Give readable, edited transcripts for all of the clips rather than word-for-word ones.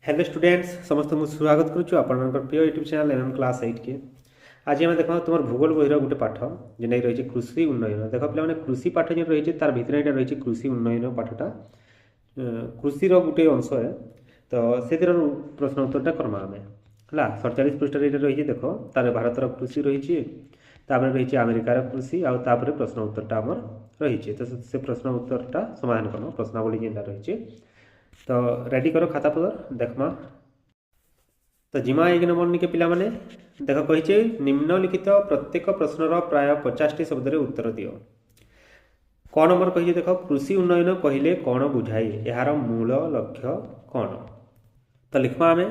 Hello students समस्त मुझे स्वागत करुछु आपनकर प्रिय यूट्यूब चैनल एमएम क्लास 8 के। आज आम देखो तुम भूगोल बहिर गोटे पाठ जेने रही कृषि उन्नयन। देख पे कृषि पाठ जो रही तार भितर यहाँ रही कृषि उन्नयन पाठटा कृषि गोटे अंश है। तो से प्रश्न उत्तरटा करमा आम है 47 पृष्ठ रही देख तार भारतर कृषि रही रही अमेरिकार कृषि आउे प्रश्न उत्तरटा आम रही। तो से प्रश्न उत्तरटा समाधान करम प्रश्नावली जेनटा रही। तो रेडी करो खाता पत्र देखमा। तो जिमा 1 नंबर निके पिला माने देख कही निम्नलिखित प्रत्येक प्रश्नर प्राय 50टी शब्द उत्तर दियो। क नंबर कही देख कृषि उन्नयन कहले कौन बुझाए यार मूल लक्ष्य कौन। तो लिखमा आमे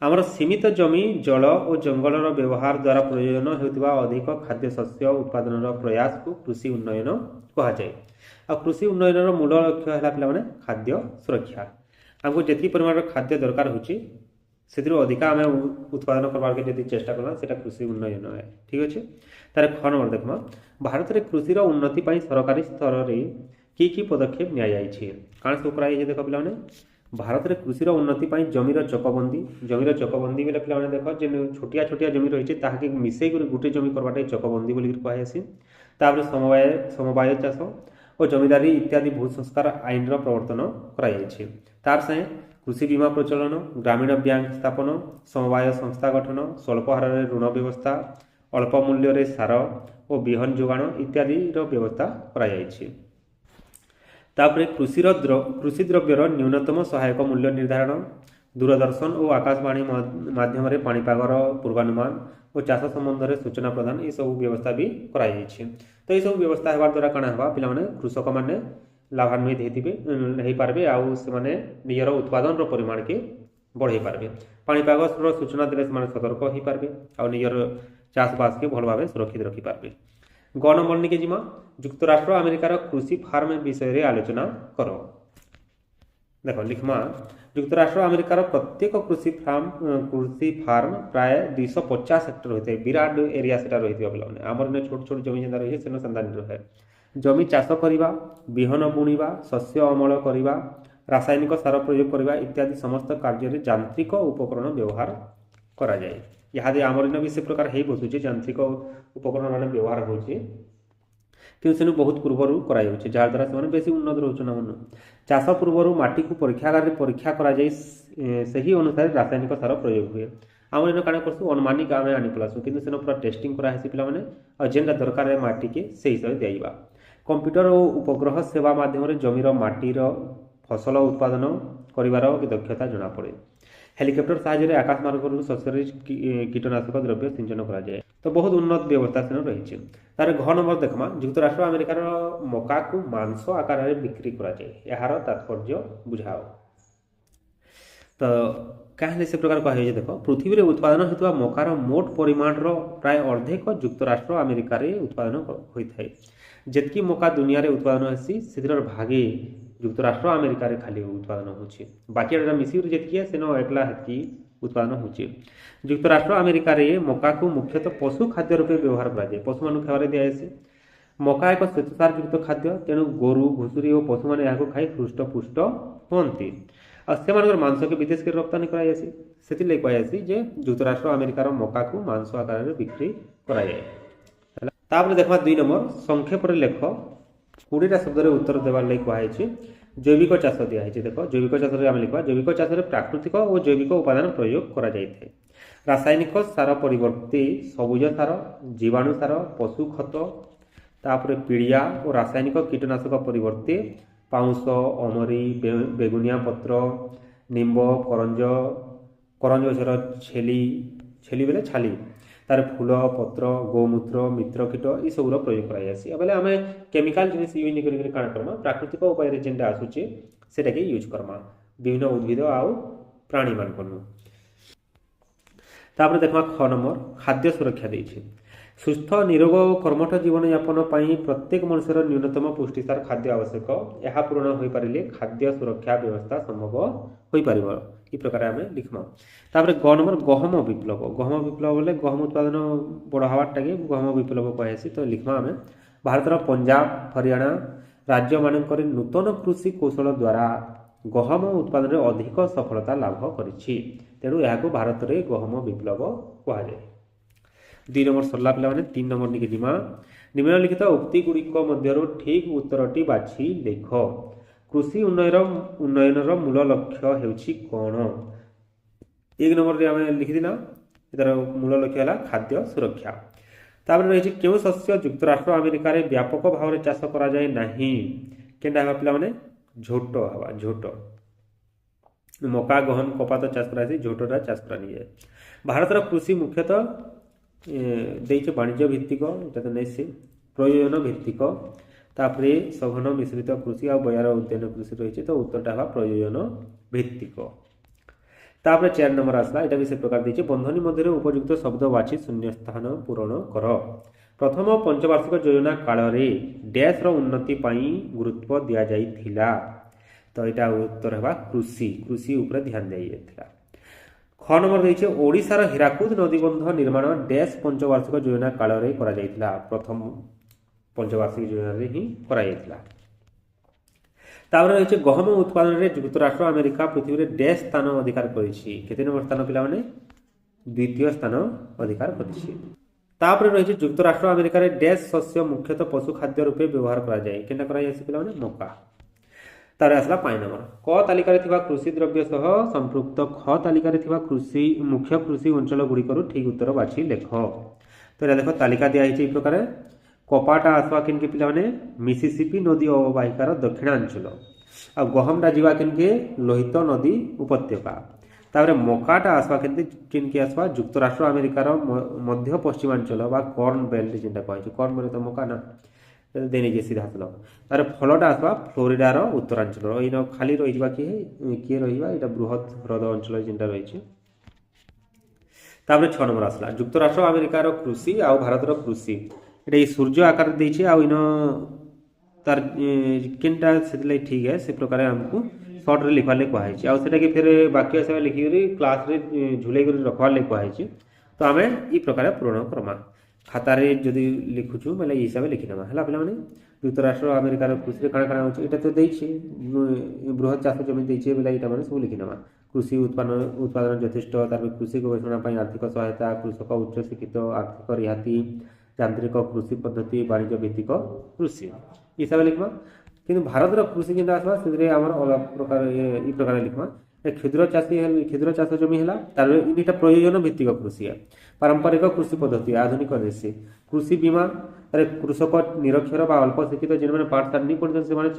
आमर सीमित जमी जल और जंगलर व्यवहार द्वारा प्रयोजन होता अधिक खाद्य शस्य उत्पादन प्रयास को कृषि उन्नयन कह जाए। आ कृषि उन्नयन मूल लक्ष्य है पे खाद्य सुरक्षा। आमको जी परिमाण खाद्य दरकार होची अधिका आम उत्पादन करवार के चेष्टा करना से कृषि उन्नयन है। ठीक अच्छे तार ख नंबर देखमा भारत में कृषि उन्नति सरकारी स्तर में कि पदक्षेप नि कण सब कर देख पे भारत में कृषि उन्नति जमीर चकबंदी बेले पे देख जो छोटिया छोटिया जमी रही है मिसई गोटे जमी करवाटे चकबंदी बोल कहुसी। समवाय चाष और जमीदारी इत्यादि भू संस्कार आईन प्रवर्तन कर तार संगे कृषि बीमा प्रचलन ग्रामीण बैंक स्थापन समवाय संस्था गठन स्वल्प हार ऋण व्यवस्था अल्प मूल्य सार और विहन जोगाण इत्यादि व्यवस्था कर कृषि द्रव्यर न्यूनतम सहायक मूल्य निर्धारण दूरदर्शन और आकाशवाणी माध्यम पाणीपागर पूर्वानुमान और चाष संबंध में सूचना प्रदान ये सब व्यवस्था भी कर। तो यह व्यवस्था होगा द्वारा कण होगा पे कृषक मैंने लाभान्वित हो पारे आउ से निजर उत्पादन परिमाण के बढ़े पारे पाणीपाग सूचना देने से सतर्क हो पारे आ निजर चाषबास के भल भाव सुरक्षित रखिपारे। ग नंबर निके जिमा युक्तराष्ट्र अमेरिकार कृषि फार्म विषय आलोचना कर। देख लिखमा युक्तराष्ट्र अमेरिकार प्रत्येक कृषि फार्म प्राय 250 हेक्टर होता है विराट एरिया से रही पे आमर छोट छोट जमी जेना रही है संधान रहे जमी चाष करवा विहन बुणवा शस्य अमल करवा रासायनिक सार प्रयोग करवा इत्यादि समस्त कार्य यांत्रिक उपकरण व्यवहार करा जाए। यहाँ आमर भी से प्रकार हो बसुचे यांत्रिक उपकरण मान व्यवहार होचे कि से बहुत पूर्वर कर जहाद्वारा से बेसी उन्नत रोचन चाष पूर्व माटी को परीक्षागार परीक्षा करा से ही अनुसार रासायनिक सार प्रयोग हुए आम इन कण कर अनुमानिक आम आनी पलासु कि पूरा टेस्टिंग करासी पे जेनटा दरकार है माटी के से हिसाब से दिवा कंप्यूटर और उपग्रह सेवा माध्यम जमीर माटीर फसल उत्पादन करिवार दक्षता जना पड़े। हेलिकप्टर साहाय्य आकाश मार्ग शस्य कीटनाशक द्रव्य सिंचन कराए। तो बहुत उन्नत व्यवस्था से रही। तार घ नंबर देखमा युक्तराष्ट्र अमेरिकार मका को मांस आकार में बिक्री कराए यार तात्पर्य बुझाओ। तो कहीं से प्रकार कह देख पृथ्वी में उत्पादन होता मकार मोट परिमाण प्राय अर्धेक युक्तराष्ट्र अमेरिकार उत्पादन होता है। जितकी मका दुनिया रे उत्पादन होसी से भागे युक्तराष्ट्र अमेरिकार खाली उत्पादन होची बाकी मिसिर जितकी है सेनो एकला हेतकी उत्पादन होची। युक्तराष्ट्र अमेरिकार मका को मुख्यतः पशु खाद्य रूपे व्यवहार कराए पशु मान खावे दिजाए। मका एक श्वेतसार युक्त खाद्य तेणु गोरु घुषुरी और पशु मैंने यहाँ खाई हृष्टपुष्ट हमें और मांस के विदेश के रप्तानी कराई से कहुसी जे युक्तराष्ट्र अमेरिकार मका को मांस आकार में बिक्री कराए। तापर देखा 2 नंबर संक्षेप लेख 20टा शब्द उत्तर देवार लगी कहुई जैविक चाष दिखाई देख जैविक चाष आम लिखा जैविक चाष प्राकृतिक और जैविक उपादान प्रयोग कर रासायनिक सार परिवर्ते सबुज सार जीवाणु सार पशु खत तापर पीड़िया और रासायनिक कीटनाशक परिवर्ते पाउंस अमरी बेगुनिया पत्र निम्ब करंज करंज गछर छेली बेले छाली तार फूल पत्र गोमूत्र मित्र कीट ये सब प्रयोग कराई आम केमिकाल जिनिस यूज नहीं करमा प्राकृतिक उपाय जेनटा आसूचे से यूज करमा विभिन्न उद्भिद आउ प्राणी मान तापर देखा ख नंबर खाद्य सुरक्षा देछि सुस्थ निरोग और कर्मठ जीवन यापन प्रत्येक मनुष्यर न्यूनतम पुष्टिसार खाद्य आवश्यक यह पूर्ण हो पारे खाद्य सुरक्षा व्यवस्था संभव हो पार ये प्रकार आम लिखमा। तापर ग नंबर गहम विप्लव बोले गहम उत्पादन बढ़ावाटा के गहम विप्लव कहुसी। तो लिखमा आम भारतर पंजाब हरियाणा राज्य मानक नूतन कृषि कौशल द्वारा ଗହମ ଉତ୍ପାଦନରେ ଅଧିକ ସଫଳତା ଲାଭ କରିଛି। ତେଣୁ ଏହାକୁ ଭାରତରେ ଗହମ ବିପ୍ଳବ କୁହାଯାଏ। 2 ନମ୍ବର ସରିଲା ପିଲାମାନେ। 3 ନମ୍ବର ନିକେ ଯିମା। ନିମ୍ନଲିଖିତ ଉକ୍ତିଗୁଡ଼ିକ ମଧ୍ୟରୁ ଠିକ୍ ଉତ୍ତରଟି ବାଛି ଲେଖ। କୃଷି ଉନ୍ନୟନର ମୂଳ ଲକ୍ଷ୍ୟ ହେଉଛି କ'ଣ? 1 ନମ୍ବରରେ ଆମେ ଲିଖିଦେଲା, ଏହାର ମୂଳ ଲକ୍ଷ୍ୟ ହେଲା ଖାଦ୍ୟ ସୁରକ୍ଷା। ତାପରେ ରହିଛି କେଉଁ ଶସ୍ୟ ଯୁକ୍ତରାଷ୍ଟ୍ର ଆମେରିକାରେ ବ୍ୟାପକ ଭାବରେ ଚାଷ କରାଯାଏ ନାହିଁ? କେନ୍ଟା ହେବା ପିଲାମାନେ? ଝୋଟ ହେବା। ଝୋଟ, ମକା, ଗହମ, କପା ତ ଚାଷ କରାଯାଏ, ଝୋଟଟା ଚାଷ କରାଯାଏ। ଭାରତର କୃଷି ମୁଖ୍ୟତଃ ଦେଇছে ବାଣିଜ୍ୟ ଭିତ୍ତିକ, এটা ତ ନେଇ ସେ ପ୍ରୟୋଜନ ଭିତ୍ତିକ, ତାପରେ ସଘନ ମିଶ୍ରିତ କୃଷି ଆଉ ବଜାର ଉଦ୍ୟାନ କୃଷି ରହିଛି। ତ ଉତ୍ତରଟା ହେବା ପ୍ରୟୋଜନ ଭିତ୍ତିକ। ତାପରେ 4 ନମ୍ବର ଆସିଲା, ଏଇଟା ବି ସେ ପ୍ରକାର ଦେଇଛି। ବନ୍ଧନୀ ମଧ୍ୟରେ ଉପଯୁକ୍ତ ଶବ୍ଦ ବାଛି ଶୂନ୍ୟସ୍ଥାନ ପୂରଣ କର। ପ୍ରଥମ ପଞ୍ଚବାର୍ଷିକ ଯୋଜନା କାଳରେ ଡ୍ୟାସ୍ର ଉନ୍ନତି ପାଇଁ ଗୁରୁତ୍ୱ ଦିଆଯାଇଥିଲା। ତ ଏଇଟା ଉତ୍ତର ହେବା କୃଷି। କୃଷି ଉପରେ ଧ୍ୟାନ ଦିଆଯାଇଥିଲା। খ ନମ୍ବର ଦେଇছে ଓଡ଼ିଶାର ହୀରାକୁଦ ନଦୀବନ୍ଧ ନିର୍ମାଣ ଡ୍ୟାସ୍ ପଞ୍ଚବାର୍ଷିକ ଯୋଜନା କାଳରେ କରାଯାଇଥିଲା। ପ୍ରଥମ ପଞ୍ଚବାର୍ଷିକ ଯୋଜନାରେ ହିଁ କରାଯାଇଥିଲା। ତାପରେ ରହିଛି ଗହମ ଉତ୍ପାଦନରେ ଯୁକ୍ତରାଷ୍ଟ୍ର ଆମେରିକା ପୃଥିବୀରେ ଡ୍ୟାସ୍ ସ୍ଥାନ ଅଧିକାର କରିଛି। କେତେ ନମ୍ବର ସ୍ଥାନ ପିଲାମାନେ? 2ୟ ସ୍ଥାନ ଅଧିକାର କରିଛି। ତାପରେ ରହିଛି ଯୁକ୍ତରାଷ୍ଟ୍ର ଆମେରିକାରେ ଡ୍ୟାସ୍ ଶସ୍ୟ ମୁଖ୍ୟତଃ ପଶୁ ଖାଦ୍ୟ ରୂପେ ବ୍ୟବହାର କରାଯାଏ। କେନ୍ଟା କରାଯାଇଛି ପିଲାମାନେ? ମକା। ତାପରେ ଆସିଲା 5 ନମ୍ବର। କ ତାଲିକାରେ ଥିବା କୃଷି ଦ୍ରବ୍ୟ ସହ ସମ୍ପୃକ୍ତ ଖ ତାଲିକାରେ ଥିବା ମୁଖ୍ୟ କୃଷି ଅଞ୍ଚଳ ଗୁଡ଼ିକରୁ ଠିକ୍ ଉତ୍ତର ବାଛି ଲେଖ। ତ ଏଇଟା ଦେଖ ତାଲିକା ଦିଆହେଇଛି ଏଇ ପ୍ରକାର। କପାଟା ଆସିବା କେନ୍କେ ପିଲାମାନେ? ମିସିସିପି ନଦୀ ଅବବାହିକାର ଦକ୍ଷିଣାଞ୍ଚଳ। ଆଉ ଗହମଟା ଯିବା କେନ୍କେ? ଲୋହିତ ନଦୀ ଉପତ୍ୟକା। ତାପରେ ମକାଟା ଆସିବା କେନ୍କେ ଆସିବା? ଯୁକ୍ତରାଷ୍ଟ୍ର ଆମେରିକାର ମଧ୍ୟ ପଶ୍ଚିମାଞ୍ଚଳ ବା କର୍ନ ବେଲ୍ଟ ଯେନ୍ଟା କୁହାଯାଇଛି। କର୍ନ ବେଲ୍ଟ ତ ମକା ନା, ଦେଇନେଇଛି ସିଧା ସଲ। ତାପରେ ଫଳଟା ଆସିବା ଫ୍ଲୋରିଡାର ଉତ୍ତରାଞ୍ଚଳ। ଏଇନ ଖାଲି ରହିଯିବା କିଏ ରହିବା? ଏଇଟା ବୃହତ ହ୍ରଦ ଅଞ୍ଚଳ ଯେନ୍ଟା ରହିଛି। ତାପରେ 6 ନମ୍ବର ଆସିଲା, ଯୁକ୍ତରାଷ୍ଟ୍ର ଆମେରିକାର କୃଷି ଆଉ ଭାରତର କୃଷି। ଏଇଟା ଏଇ ସୂର୍ଯ୍ୟ ଆକାରରେ ଦେଇଛି। ଆଉ ଇନ ତାର କେନ୍ଟା ସେଥିଲାଗି ଠିକ୍ ହେ ସେ ପ୍ରକାର ଆମକୁ ସର୍ଟରେ ଲିଖବାର୍ ଲାଗି କୁହାଯାଇଛି। ଆଉ ସେଟାକେ ଫେର ବାକ୍ୟ ହିସାବରେ ଲିଖିକରି କ୍ଲାସରେ ଝୁଲେଇ କରି ରଖବାର୍ ଲାଗି କୁହାଯାଇଛି। ତ ଆମେ ଇ ପ୍ରକାର ପୂରଣ କର୍ମା। ଖାତାରେ ଯଦି ଲିଖୁଛୁ ବୋଲେ ଏଇ ହିସାବରେ ଲିଖିନେମା ହେଲା ପିଲାମାନେ। ଯୁକ୍ତରାଷ୍ଟ୍ର ଆମେରିକାର କୃଷିରେ କାଣା କାଣା ହେଉଛି ଏଇଟା ତ ଦେଇଛି, ବୃହତ ଚାଷ ଜମି ଦେଇଛି ବୋଲେ ଏଇଟା ମାନେ ସବୁ ଲିଖିନେମା। କୃଷି ଉତ୍ପାଦନ ଯଥେଷ୍ଟ, ତାପରେ କୃଷି ଗବେଷଣା ପାଇଁ ଆର୍ଥିକ ସହାୟତା, କୃଷକ ଉଚ୍ଚ ଶିକ୍ଷିତ, ଆର୍ଥିକ ରିହାତି, ଯାନ୍ତ୍ରିକ କୃଷି ପଦ୍ଧତି, ବାଣିଜ୍ୟ ଭିତ୍ତିକ କୃଷି ହିସାବରେ ଲିଖମା। କିନ୍ତୁ ଭାରତର କୃଷି ଯେନ୍ଟା ଆସିବା ସେଥିରେ ଆମର ଅଲଗା ପ୍ରକାର ଇ ପ୍ରକାର ଲିଖମା। କ୍ଷୁଦ୍ର ଚାଷ ଜମି ହେଲା, ତାପରେ ଏଇଟା ପ୍ରୟୋଜନ ଭିତ୍ତିକ କୃଷି, ପାରମ୍ପରିକ କୃଷି ପଦ୍ଧତି, ଆଧୁନିକ ଦେଶୀ କୃଷି ବୀମା। ତାପରେ କୃଷକ ନିରକ୍ଷର ବା ଅଳ୍ପ ଶିକ୍ଷିତ ଯେମାନେ ପାଠଶାଠ ନି ପଢ଼ୁଛନ୍ତି ସେମାନେ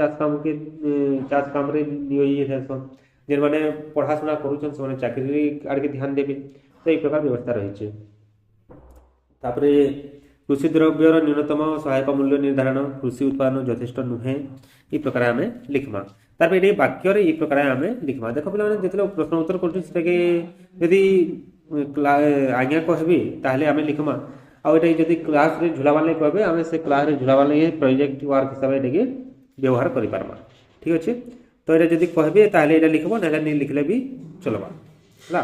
ଚାଷ କାମରେ ନିୟୋଜିତ ହେସନ୍। ଯେମାନେ ପଢ଼ାଶୁଣା କରୁଛନ୍ ସେମାନେ ଚାକିରି ଆଡ଼କେ ଧ୍ୟାନ ଦେବେ। ତ ଏଇ ପ୍ରକାର ବ୍ୟବସ୍ଥା ରହିଛି। ତାପରେ କୃଷି ଦ୍ରବ୍ୟର ନ୍यूनतम ସହାୟକ ମୂଲ୍ୟ ନିର୍ଦ୍ଧାରଣ, କୃଷି ଉତ୍ପାଦନ ଯଥେଷ୍ଟ ନୁହେଁ, এই ପ୍ରକାର ଆମେ ଲିଖମା। ତାପରେ ଏଠି ବାକ୍ୟରେ এই ପ୍ରକାର ଆମେ ଲିଖମା। ଦେଖ ପିଲାମାନେ ଯେତେବେଳେ ପ୍ରଶ୍ନ ଉତ୍ତର କରୁଛୁ ସେଟାକେ ଯଦି ଆଜ୍ଞା କହିବେ ତାହେଲେ ଆମେ ଲିଖମା। ଆଉ ଏଟା ଯଦି କ୍ଲାସରେ ଝୁଲାବାର୍ ଲାଗି କହିବେ ଆମେ ସେ କ୍ଲାସରେ ଝୁଲାବାର୍ ଲାଗି ପ୍ରୋଜେକ୍ଟ ୱାର୍କ ହିସାବରେ ଏଟାକେ ବ୍ୟବହାର କରିପାରମା। ଠିକ୍ ଅଛି। ତ ଏଟା ଯଦି କହିବେ ତାହେଲେ ଏଟା লিখব, নাহলে নি লিখলে ବି চলবা ହେଲା।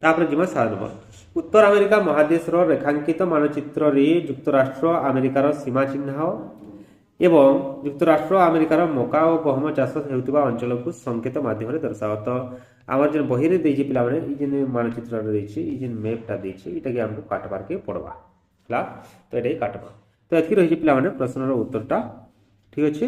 ତାପରେ ଯିମା 7 ନମ୍ବର। ଉତ୍ତର ଆମେରିକା ମହାଦେଶର ରେଖାଙ୍କିତ ମାନଚିତ୍ରରେ ଯୁକ୍ତରାଷ୍ଟ୍ର ଆମେରିକାର ସୀମା ଚିହ୍ନ ଏବଂ ଯୁକ୍ତରାଷ୍ଟ୍ର ଆମେରିକାର ମକା ଓ ଗହମ ଚାଷ ହେଉଥିବା ଅଞ୍ଚଳକୁ ସଂକେତ ମାଧ୍ୟମରେ ଦର୍ଶାଅ। ତ ଆମର ଯେନ୍ ବହିରେ ଦେଇଛି ପିଲାମାନେ ଏଇ ଯେନ୍ ମାନଚିତ୍ରରେ ଦେଇଛି, ଏଇ ଯେନ୍ ମ୍ୟାପଟା ଦେଇଛି ଏଇଟାକେ ଆମକୁ କାଟବାର୍କେ ପଡ଼ବା ହେଲା। ତ ଏଇଟା କାଟବା। ତ ଏତିକି ରହିଛି ପିଲାମାନେ ପ୍ରଶ୍ନର ଉତ୍ତରଟା। ଠିକ୍ ଅଛି।